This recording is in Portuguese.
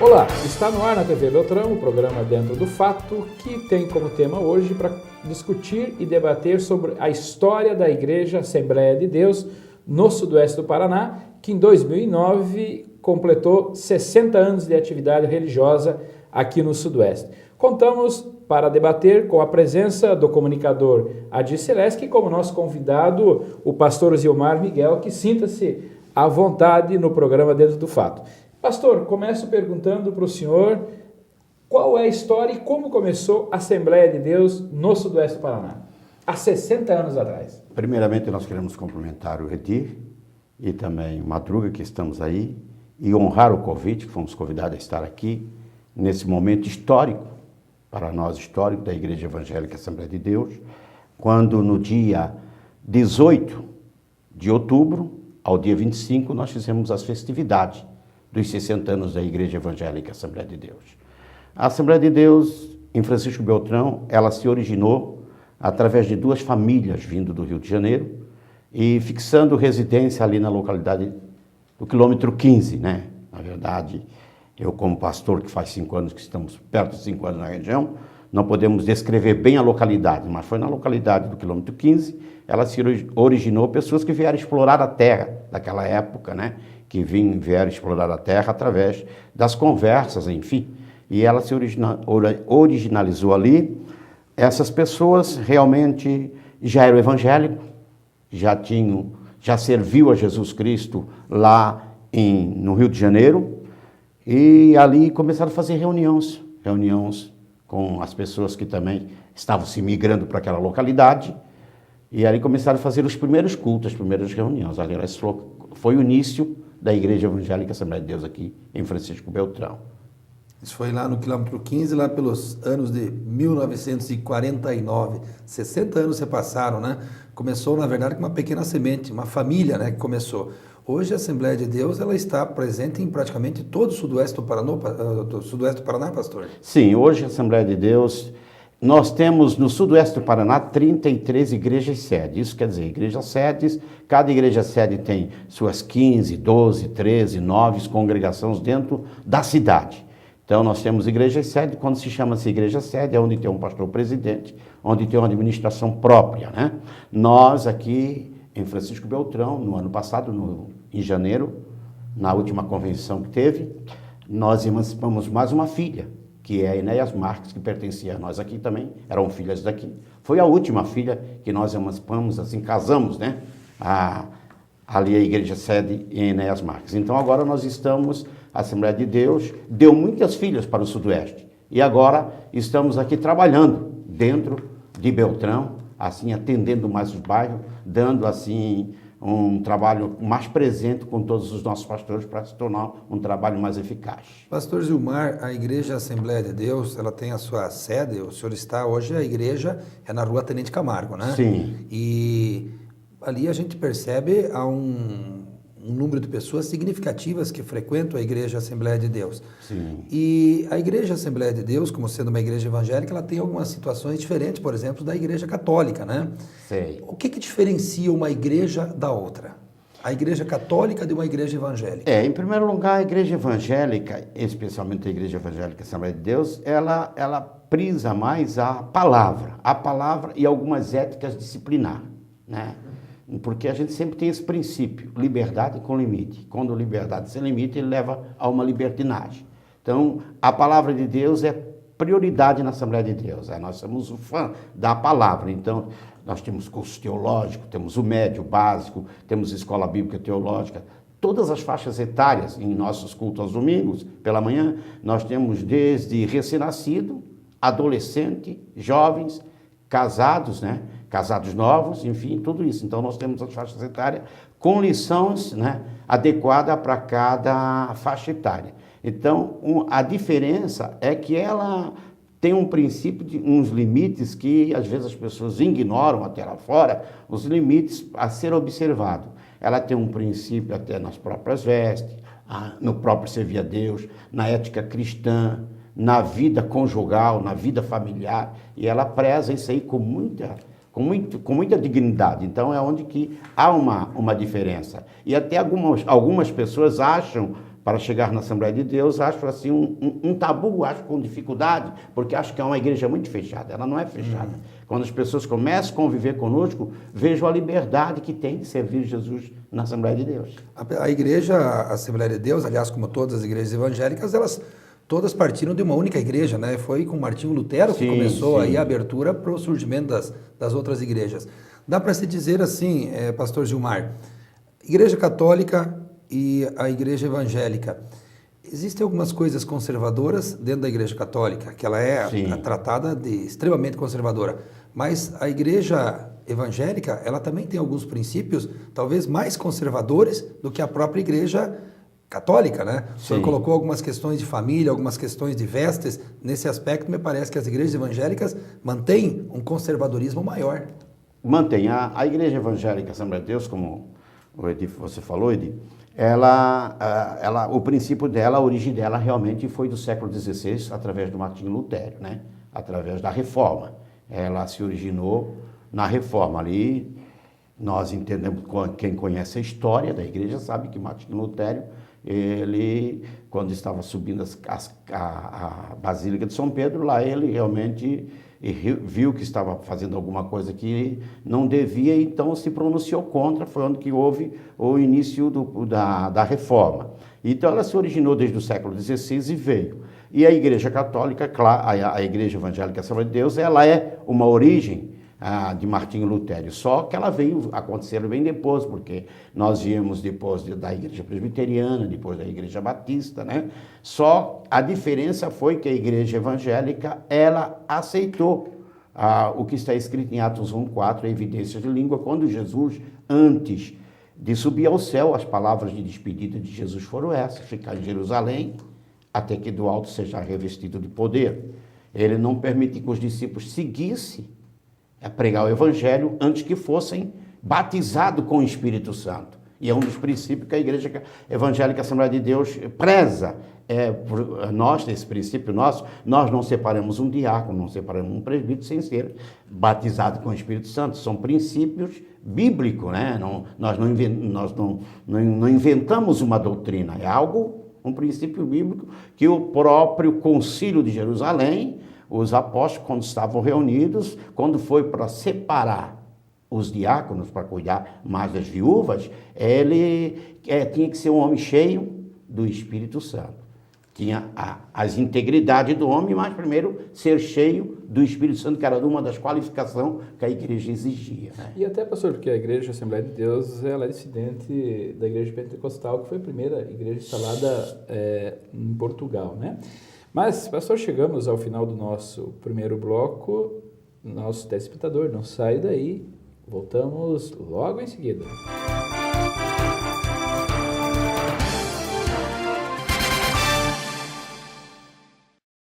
Olá, está no ar na TV Beltrão o programa Dentro do Fato, que tem como tema hoje para discutir e debater sobre a história da Igreja Assembleia de Deus no Sudoeste do Paraná, que em 2009 completou 60 anos de atividade religiosa aqui no Sudoeste. Contamos para debater com a presença do comunicador Adir Celeste e como nosso convidado o pastor Zilmar Miguel, que sinta-se à vontade no programa Dentro do Fato. Pastor, começo perguntando para o senhor qual é a história e como começou a Assembleia de Deus no Sudoeste do Paraná, há 60 anos atrás. Primeiramente, nós queremos cumprimentar o Edir e também o Madruga, que estamos aí, e honrar o convite, que fomos convidados a estar aqui nesse momento histórico, para nós histórico, da Igreja Evangélica Assembleia de Deus, quando no dia 18 de outubro ao dia 25 nós fizemos as festividades dos 60 anos da Igreja Evangélica Assembleia de Deus. A Assembleia de Deus, em Francisco Beltrão, ela se originou através de duas famílias vindo do Rio de Janeiro e fixando residência ali na localidade do quilômetro 15, né? Na verdade, eu como pastor, que faz 5 anos que estamos perto de 5 anos na região, não podemos descrever bem a localidade, mas foi na localidade do quilômetro 15, ela se originou pessoas que vieram explorar a terra daquela época, né? Que vieram explorar a terra através das conversas, enfim. E ela se originalizou ali. Essas pessoas realmente já eram evangélicos, já serviu a Jesus Cristo lá no Rio de Janeiro, e ali começaram a fazer reuniões com as pessoas que também estavam se migrando para aquela localidade, e ali começaram a fazer os primeiros cultos, as primeiras reuniões. Aliás, foi o início da Igreja Evangélica Assembleia de Deus aqui em Francisco Beltrão. Isso foi lá no quilômetro 15, lá pelos anos de 1949. 60 anos se passaram, né? Começou, na verdade, com uma pequena semente, uma família, né, que começou. Hoje a Assembleia de Deus ela está presente em praticamente todo o sudoeste do Paraná, pastor? Sim, hoje a Assembleia de Deus, nós temos no sudoeste do Paraná 33 igrejas sede. Isso quer dizer, igrejas sedes, cada igreja sede tem suas 15, 12, 13, 9 congregações dentro da cidade. Então nós temos igrejas sede, quando se chama-se igreja sede, é onde tem um pastor presidente, onde tem uma administração própria, né? Nós aqui em Francisco Beltrão, no ano passado, em janeiro, na última convenção que teve, nós emancipamos mais uma filha, que é a Enéas Marques, que pertencia a nós aqui também, eram filhas daqui. Foi a última filha que nós emancipamos, assim, casamos, né? Ali a igreja sede em Enéas Marques. Então agora nós estamos, a Assembleia de Deus deu muitas filhas para o Sudoeste. E agora estamos aqui trabalhando dentro de Beltrão, assim, atendendo mais os bairros, dando, assim, um trabalho mais presente com todos os nossos pastores para se tornar um trabalho mais eficaz. Pastor Zilmar, a Igreja Assembleia de Deus, ela tem a sua sede, o senhor está hoje, a igreja é na rua Tenente Camargo, né? Sim. E ali a gente percebe um número de pessoas significativas que frequentam a Igreja Assembleia de Deus. Sim. E a Igreja Assembleia de Deus, como sendo uma igreja evangélica, ela tem algumas situações diferentes, por exemplo, da Igreja Católica, né? Sei. O que diferencia uma igreja da outra? A Igreja Católica de uma igreja evangélica? Em primeiro lugar, a Igreja Evangélica, especialmente a Igreja Evangélica Assembleia de Deus, ela prisa mais a palavra e algumas éticas disciplinares, né? Porque a gente sempre tem esse princípio, liberdade com limite. Quando liberdade sem limite, ele leva a uma libertinagem. Então, a palavra de Deus é prioridade na Assembleia de Deus. Nós somos o fã da palavra. Então, nós temos curso teológico, temos o médio, básico, temos escola bíblica teológica. Todas as faixas etárias em nossos cultos aos domingos, pela manhã, nós temos desde recém-nascido, adolescente, jovens, casados, né? Casados novos, enfim, tudo isso. Então, nós temos as faixas etárias com lições, né, adequadas para cada faixa etária. Então, a diferença é que ela tem um princípio, uns limites que, às vezes, as pessoas ignoram até lá fora, os limites a ser observado. Ela tem um princípio até nas próprias vestes, no próprio servir a Deus, na ética cristã, na vida conjugal, na vida familiar, e ela preza isso aí com muita dignidade. Então é onde que há uma diferença. E até algumas pessoas acham para chegar na Assembleia de Deus, acho assim um tabu, acho com dificuldade, porque acho que é uma igreja muito fechada. Ela não é fechada. Quando as pessoas começam a conviver conosco, vejo a liberdade que tem de servir Jesus na Assembleia de Deus. A igreja, a Assembleia de Deus, aliás, como todas as igrejas evangélicas, elas todas partiram de uma única igreja, né? Foi com Martinho Lutero que começou aí a abertura para o surgimento das outras igrejas. Dá para se dizer assim, pastor Gilmar, Igreja Católica e a Igreja Evangélica, existem algumas coisas conservadoras dentro da Igreja Católica, que ela é tratada de extremamente conservadora, mas a Igreja Evangélica, ela também tem alguns princípios, talvez mais conservadores do que a própria Igreja Católica, né? O senhor colocou algumas questões de família, algumas questões de vestes. Nesse aspecto, me parece que as igrejas evangélicas mantêm um conservadorismo maior. Mantém. A Igreja Evangélica Assembleia de Deus, como você falou, Edi, o princípio dela, a origem dela realmente foi do século XVI, através do Martinho Lutero, né? Através da Reforma. Ela se originou na Reforma. Ali, nós entendemos, quem conhece a história da igreja sabe que Martinho Lutero, ele, quando estava subindo a Basílica de São Pedro, lá ele realmente viu que estava fazendo alguma coisa que não devia, então se pronunciou contra, foi onde que houve o início da Reforma. Então ela se originou desde o século XVI e veio. E a Igreja Católica, a Igreja Evangélica Assembleia de Deus, ela é uma origem de Martinho Lutero, só que ela veio acontecer bem depois, porque nós viemos depois da Igreja Presbiteriana, depois da Igreja Batista, né? Só a diferença foi que a Igreja Evangélica, ela aceitou o que está escrito em Atos 1:4, a evidência de língua, quando Jesus, antes de subir ao céu, as palavras de despedida de Jesus foram essas: ficar em Jerusalém, até que do alto seja revestido de poder. Ele não permitiu que os discípulos seguissem a pregar o Evangelho antes que fossem batizados com o Espírito Santo. E é um dos princípios que a Igreja Evangélica Assembleia de Deus preza. Nós, nesse princípio nosso, nós não separamos um diácono, não separamos um presbítero sem ser batizado com o Espírito Santo. São princípios bíblicos, né? Nós não inventamos uma doutrina, é um princípio bíblico que o próprio Concílio de Jerusalém, os apóstolos, quando estavam reunidos, quando foi para separar os diáconos, para cuidar mais das viúvas, ele tinha que ser um homem cheio do Espírito Santo. Tinha as integridades do homem, mas primeiro ser cheio do Espírito Santo, que era uma das qualificações que a igreja exigia. Né? E até, pastor, porque a Igreja Assembleia de Deus, ela é descendente da Igreja Pentecostal, que foi a primeira igreja instalada em Portugal, né? Mas, pastor, chegamos ao final do nosso primeiro bloco. Nosso telespectador, não sai daí. Voltamos logo em seguida.